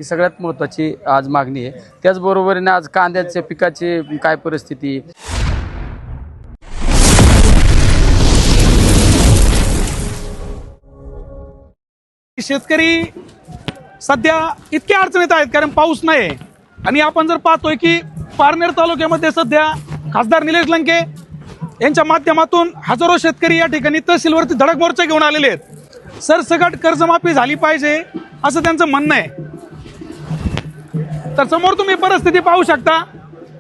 ही सगळ्यात महत्त्वाची आज मागणी आहे। त्याचबरोबरीने आज कांद्याच्या पिकाची काय परिस्थिती, शेतकरी सध्या इतके अडचणीत आहेत कारण पाऊस नाही आणि आपण जर पाहतोय की पारनेर तालुक्यामध्ये सध्या खासदार निलेश लंके यांच्या माध्यमातून हजारो शेतकरी या ठिकाणी तहसीलवरती धडक मोर्चा घेऊन आलेले आहेत। सरसकट कर्जमाफी झाली पाहिजे असं त्यांचं म्हणणं आहे। तर समोर तुम्ही परिस्थिती पाहू शकता,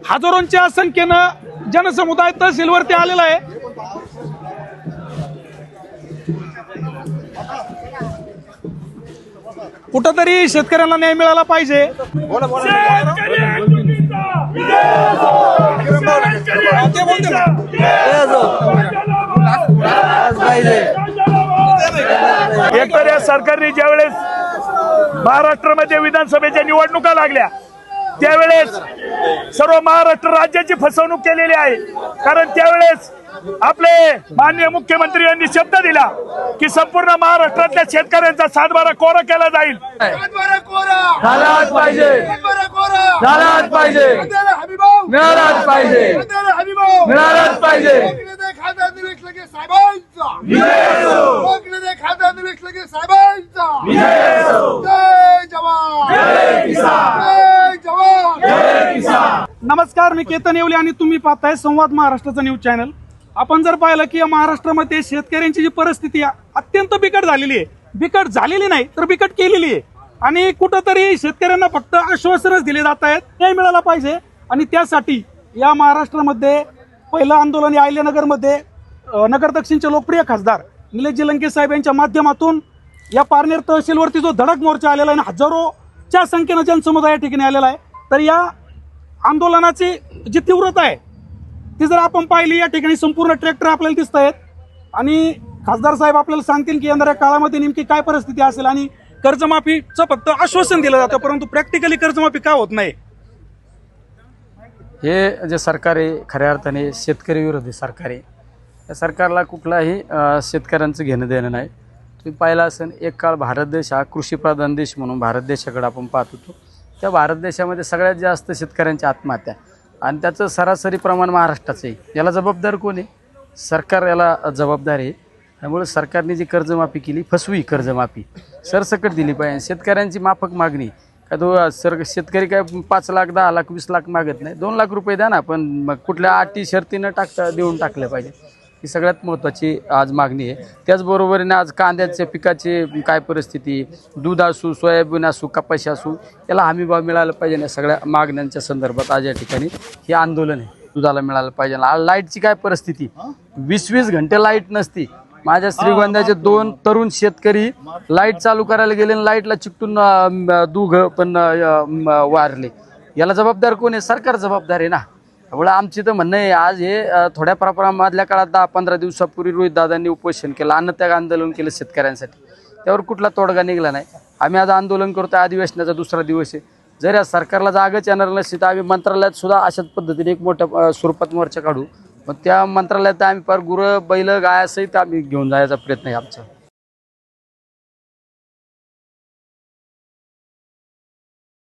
हजारोंच्या संख्येनं जनसमुदाय तहसीलवरती आलेला आहे। कुठंतरी शेतकऱ्यांना न्याय मिळाला पाहिजे। एकतर या सरकारने ज्यावेळेस महाराष्ट्रामध्ये विधानसभेच्या निवडणुका लागल्या त्यावेळेस सर्व महाराष्ट्र राज्याची फसवणूक केलेली आहे। कारण त्यावेळेस आपले माननीय मुख्यमंत्री यांनी शब्द दिला की संपूर्ण महाराष्ट्रातल्या शेतकऱ्यांचा सातबारा कोरा केला जाईल। झालाच पाहिजे, झालाच पाहिजे, मिळालाच पाहिजे, मिळालाच पाहिजे। नमस्कार, मी केतन येवले आणि तुम्ही पाहताय संवाद महाराष्ट्राचा न्यूज चॅनल। आपण जर पाहिलं की महाराष्ट्रामध्ये शेतकऱ्यांची जी परिस्थिती अत्यंत बिकट झालेली आहे, बिकट झालेली नाही तर बिकट केलेली आहे आणि कुठंतरी शेतकऱ्यांना फक्त आश्वासनच दिले जात आहेत, न्याय मिळाला पाहिजे। आणि त्यासाठी या महाराष्ट्रामध्ये पहिलं आंदोलन या अहिल्यानगरमध्ये नगर दक्षिणचे लोकप्रिय खासदार निलेश लंके साहेब यांच्या माध्यमातून या पारनेर तहसीलवरती जो धडक मोर्चा आलेला आहे, हजारोच्या संख्येनं जनसमुदाय या ठिकाणी आलेला आहे। तर या आंदोलनाची जी तीव्रता आहे ती जर आपण पाहिली, या ठिकाणी संपूर्ण ट्रॅक्टर आपल्याला दिसत आहेत आणि खासदार साहेब आपल्याला सांगतील की येणाऱ्या काळामध्ये नेमकी काय परिस्थिती असेल आणि कर्जमाफीचं फक्त आश्वासन दिलं जातं परंतु प्रॅक्टिकली कर्जमाफी का होत नाही। हे जे सरकार आहे खऱ्या अर्थाने शेतकरी विरोधी सरकार आहे। या सरकारला कुठलाही शेतकऱ्यांचं घेणं देणं नाही। तुम्ही पाहिलं असेल, एक काळ भारत देश हा कृषीप्रधान देश म्हणून भारत देशाकडे आपण पाहत होतो। त्या भारत देशामध्ये सगळ्यात जास्त शेतकऱ्यांच्या आत्महत्या आणि त्याचं सरासरी प्रमाण महाराष्ट्राचं आहे। याला जबाबदार कोण आहे? सरकार याला जबाबदार आहे। त्यामुळे सरकारने जी कर्जमाफी केली, फसवी कर्जमाफी सरसकट दिली पाहिजे। शेतकऱ्यांची माफक मागणी का तो शेतकरी काय 5 लाख 10 लाख 20 लाख मागत नाही, 2 लाख रुपये द्या ना, पण मग कुठल्या अटी शर्तीनं देऊन टाकले पाहिजे। ही सगळ्यात महत्त्वाची आज मागणी आहे। त्याचबरोबरीने आज कांद्याच्या पिकाची काय परिस्थिती, दूध असू, सोयाबीन असू, कपाशी असू, याला हमीभाव मिळाला पाहिजे। या सगळ्या मागण्यांच्या संदर्भात आज या ठिकाणी हे आंदोलन आहे। दुधाला मिळालं पाहिजे। आज लाईटची काय परिस्थिती, 20-20 घंटे लाईट नसती। माझ्या श्रीगोंद्याचे 2 तरुण शेतकरी लाईट चालू करायला गेले आणि लाईटला चिकटून दोघं पण वारले। याला जबाबदार कोण आहे? सरकार जबाबदार आहे ना। त्यामुळे आमची तर म्हणणं आहे, आज हे थोड्या प्रमाणामधल्या काळात 10-15 दिवसापूर्वी रोहितदादांनी उपोषण केलं, अन्नत्याग आंदोलन केलं शेतकऱ्यांसाठी, त्यावर कुठला तोडगा निघाला नाही। आम्ही आज आंदोलन करतो, अधिवेशनाचा दुसरा दिवस आहे। जर या सरकारला जागच येणार नसली तर आम्ही मंत्रालयात सुद्धा अशाच पद्धतीने एक मोठ्या स्वरूपात मोर्चा काढू। मग त्या मंत्रालयात आम्ही फार गुरं बैल गायासहित आम्ही घेऊन जायचा प्रयत्न आहे आमचा।